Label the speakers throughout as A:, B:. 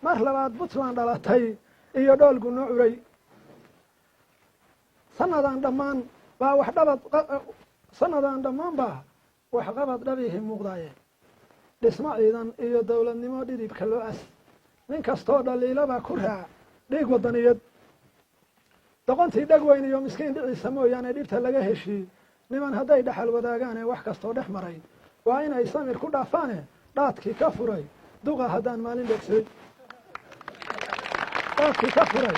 A: mar labaad puntland dhalatay iyo dhoolgu noo curay sanadan dhammaan baa waxqabad dhabihi muuqdaaye dhismo ciidan iyo dowladnimo dhidibka loo as nin kastoo dhaliilaba ku raac dhiig wadaniyad doqontii dheg weyn iyo miskiin dhiciisa mooyaane dhibta laga heshii niman hadday dhaxal wadaagaane wax kastoo dhex maray waa inay samir ku dhaafaane dhaadkii ka furay duqa haddaan maalin dhegsaday dhaadkii ka furay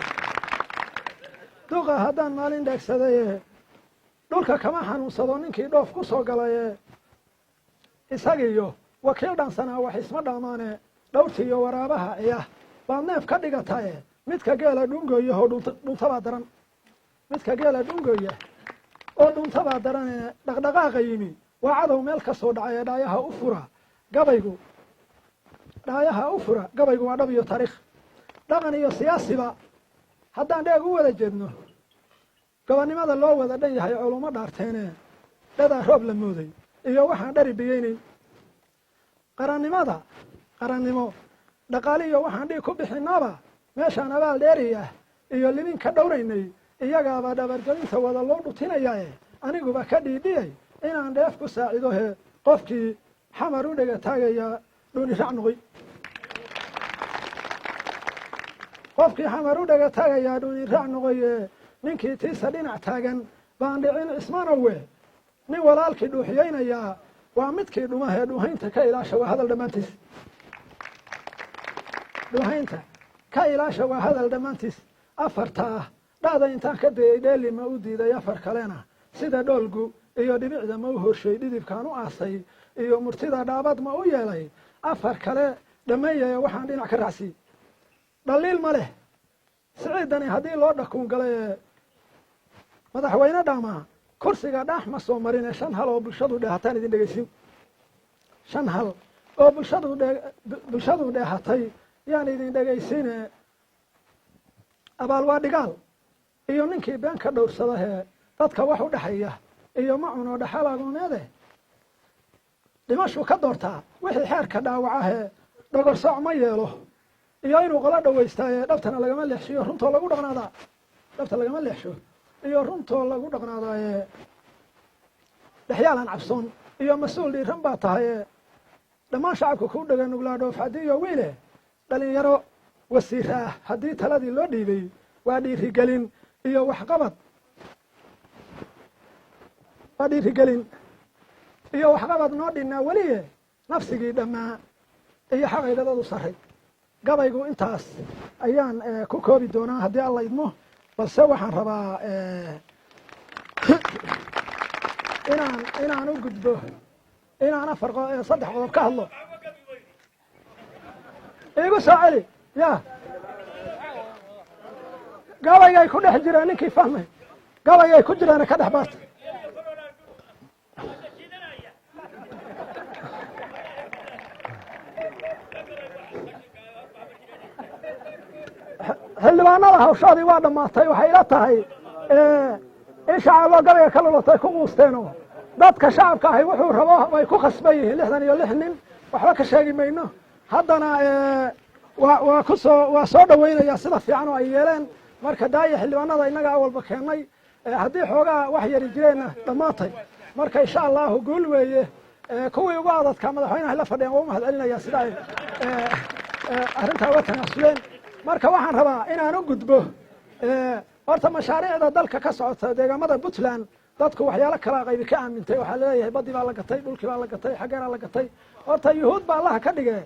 A: duqa haddaan maalin dheegsadaye dhulka kama xanuunsado ninkii dhoof ku soo galaye isagiiyo wakiil dhansanaa wax isma dhammaane dhowrtiiyo waraabaha iyah baad neef ka dhigataye midka geela dhungooyahoo dhuntabaa daran midka geela dhungooya oo dhuntabaa darane dhaqdhaqaaqa yimi waa cadow meel ka soo dhacay ee dhaayaha u fura gabaygu waa dhab iyo taariikh dhaqan iyo siyaasiba haddaan dheeg u wada jeedno gobonnimada loo wada dhan yahay culummo dhaarteene dhadaa roob la mooday iyo waxaan dhari biyeynayn qarannimo dhaqaaliyo waxaan dhiig ku bixinaba meeshaan abaal dheeriyah iyo libin ka dhowraynay iyagaaba dhabargelinta wada loo dhutinayae aniguba ka dhiidhiyay inaan dheef ku saacido he qofkii xamar u dhega taagaya dhuni rac noqoy qofkii xamar u dhega taagayaa dhuni raac noqoye ninkii tiisa dhinac taagan baan dhicin ismanowe nin walaalkii dhuuxiyeynayaa waa midkii dhumahee dhuuhaynta ka ilaasha waa hadal dhammaantiis dhuuhaynta ka ilaasha waa hadal dhammaantiis afarta ah dhacda intaan ka dayay dheeli ma u diiday afar kalena sida dhoolgu iyo dhibicda ma u horshay dhidibkaan u aasay iyo murtida dhaabad ma u yeelay afar kale dhammeeyaya waxaan dhinac ka raacsiy dhaliil ma leh siciidani haddii loo dhakuun galay madaxweyne dhaamaa kursiga dhaax ma soo marine 5 hal oo bulshadu dheehataan idin dhegeysin 5 hal oo bulshadu dheehatay yaan idin dhegeysine abaal waa dhigaal iyo ninkii been ka dhowrsadahee dadka wax u dhexeeya iyo ma cuno dhaxal agooneede dhimashuu ka doortaa wixii xeerka dhaawacahee dhogorsoc ma yeelo iyo inuu qola dhawaystaaye dhabtana lagama leexshiyo runtoo lagu dhaqnaadaa dhabta lagama leexsho iyo runtoo lagu dhaqnaadaaye dhexyaalan cabsoon iyo mas-uul dhiiran baa tahaye dhammaan shacabka kuu dhega nuglaa dhoof hadiiyo wiile dhalinyaro wasiira ah haddii taladii loo dhiibay waa dhiirigelin iyo waxqabad noo dhinnaa weliye nafsigii dhammaa iyo xaqaydadadu sarray gabaygu intaas ayaan ku koobi doonaa haddii alla idmo balse waxaan rabaa inaan u gudbo inaan 3 qodob ka hadlo igu soo celi ya gabaygay ku dhex jireen ninkii fahmay gabaygay ku jireen ka dhex baarta xildhibaanada hawshoodii waa dhammaatay waxay ila tahay in shacaboo gabayga ka lulatay ku quusteeno dadka shacabka ahi wuxuu rabo way ku khasban yihiin 66 nin waxba ka sheegi mayno haddana waa soo dhaweynaya sida fiican oo ay yeeleen marka daaya xildhibaanada innaga awalba keennay haddii xoogaa wax yari jireenna dhammaatay marka insha allahu guul weeye kuwii ugu adadka madaxweynaha la fadhiyaan waa u mahad celinaya sida ay arrintaa uga tanaasuleen marka waxaan rabaa inaan u gudbo horta mashaariicda dalka ka socota deegaamada puntland dadku waxyaalo kala qaybi ka aamintay waxaa laleeyahay badii baa la gatay dhulkii baa la gatay xaggeeraa la gatay horta yuhuud baa allaha ka dhige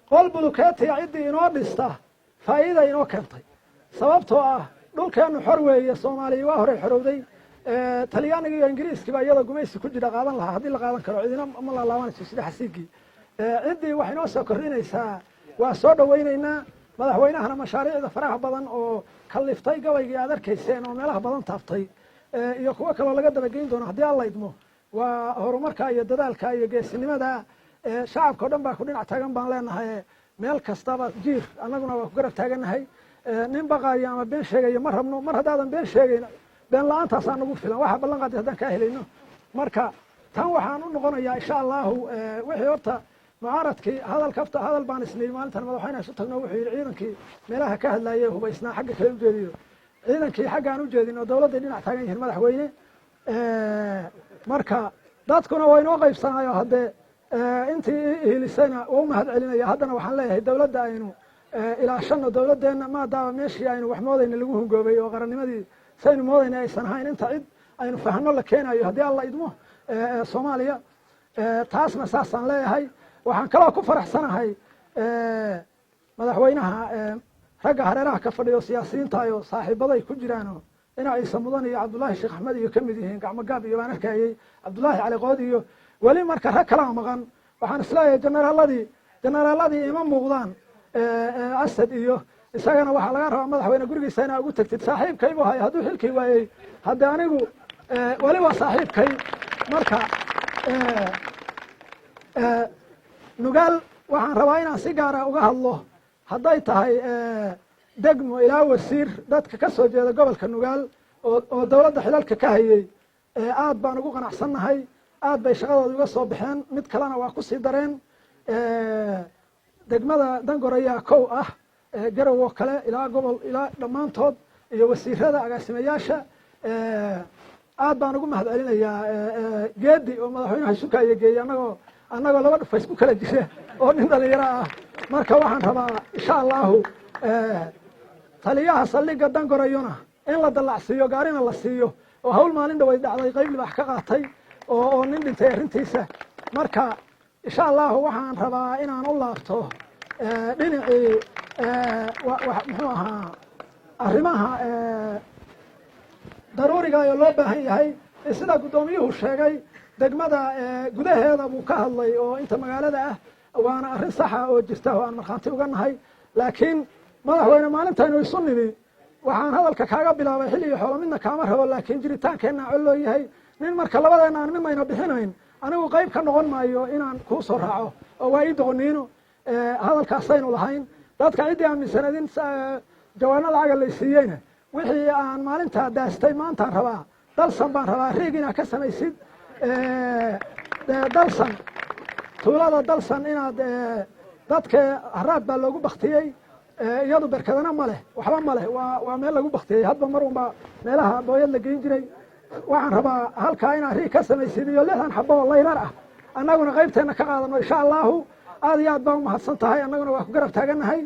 A: qol bulukeetiya ciddii inoo dhista faa'iida inoo keentay sababtoo ah dhulkeennu xor weeye soomaaliya waa horey xorowday talyaaniga iyo ingiriiskiiba iyada gumaysi ku jira qaadan lahaa haddii la qaadan karo cidina ma laalaabanayso sida xasiigii ciddii wax inoo soo kordhinaysaa waa soo dhawaynaynaa madaxweynahana mashaariicda faraha badan oo kaliftay gabaygii aad arkayseen oo meelaha badan taaftay iyo kuwo kaloo laga dabageyn doono haddii alla idmo waa horumarka iyo dadaalka iyo geesinimada shacabka o dhan baa ku dhinac taagan baan leenahay meel kastaba jiir annaguna waa ku garab taagannahay nin baqaayo ama been sheegayo ma rabno mar haddaadan been sheegayn been la-aantaasa nagu filan waxa ballan qaadi haddaan kaa helayno marka tan waxaan u noqonayaa insha allahu wixii horta mucaaradkii hadal baan isniin maalintan madaxweynaha isu tagno wuxuu yidhi ciidankii meelaha ka hadlayay hubaysnaa xagga kale ujeediyo ciidankii xaggaan ujeedin oo dawladday dhinac taagan yihiin madaxweyne marka dadkuna waa inoo qaybsanayo haddee intii hiilisayna waa u mahad celinaya haddana waxaan leeyahay dawladda aynu ilaashano dawladdeenna maadaama meeshii aynu wax moodayna lagu hungoobay oo qarannimadii saynu moodayna aysan ahayn inta cid aynu fahno la keenayo haddii alla idmo soomaaliya taasna saasaan leeyahay waxaan kaloo ku faraxsanahay madaxweynaha ragga hareeraha ka fadhiyo siyaasiyiinta oo saaxiibaday ku jiraano ina ciise mudan iyo cabdullaahi sheekh axmed iyo ka mid yihiin gacmo gaab iyo baan arkayey cabdullaahi cali qood iyo weli marka rag kalaa maqan waxaan isleeyahay generaaladii ima muuqdaan asad iyo isagana waxaa laga rabaa madaxweyne gurigiisa inaa ugu tagtid saaxiibkaybu hay hadduu xilkii waayey haddii anigu weli waa saaxiibkay marka nugaal waxaan rabaa inaan si gaara uga hadlo hadday tahay degmo ilaa wasiir dadka ka soo jeeda gobolka nugaal oo dawladda xilalka ka hayey aad baan ugu qanacsannahay aad bay shaqadooda uga soo baxeen mid kalena waa ku sii dareen degmada dangor ayaa kow ah garow oo kale ilaa gobol ilaa dhammaantood iyo wasiirada agaasimayaasha aad baan ugu mahad celinayaa geedi oo madaxweynaha sukaayo geeyey annagoo laba dhufays ku kala jira oo nin dhalinyaro ah marka waxaan rabaa insha allahu taliyaha saldhigga dangorayona in la dallacsiiyo gaarina la siiyo oo hawl maalin dhaway dhacday qayb libaax ka qaatay oo nin dhintay arrintiisa marka insha allahu waxaan rabaa inaan u laabto dhinacii muxuu ahaa arrimaha daruuriga oo loo baahan yahay sida guddoomiyuhu sheegay degmada gudaheeda buu ka hadlay oo inta magaalada ah waana arrin saxa oo jirta oo aan markhaanti uga nahay laakiin madaxweyne maalintaynu isu nimi waxaan hadalka kaaga bilaabay xilli iyo xoolo midna kaama rabo laakiin jiritaankeenna col loo yahay nin marka labadeenna aan midnayna bixinayn anigu qayb ka noqon maayo inaan kuu soo raaco oo waa ii doqoniino hadalkaasaynu lahayn dadka ciddii aaminsaneed in jawaano lacaga laysiiyeyna wixii aan maalintaa daastay maantaan rabaa dalsan baan rabaa riig inaad ka samaysid dalsan tuulada dalsan inaad dadka haraad baa loogu baktiyey iyadu berkadana ma leh waxba ma leh waa meel lagu baktiyey hadba mar unbaa meelaha booyad la geyn jiray waxaan rabaa halkaa inaad riig ka samaysid iyo 6 xabo oo layrar ah annaguna qaybteenna ka qaadano insha allahu aad iyo aad baan u mahadsan tahay annaguna waa ku garab taagannahay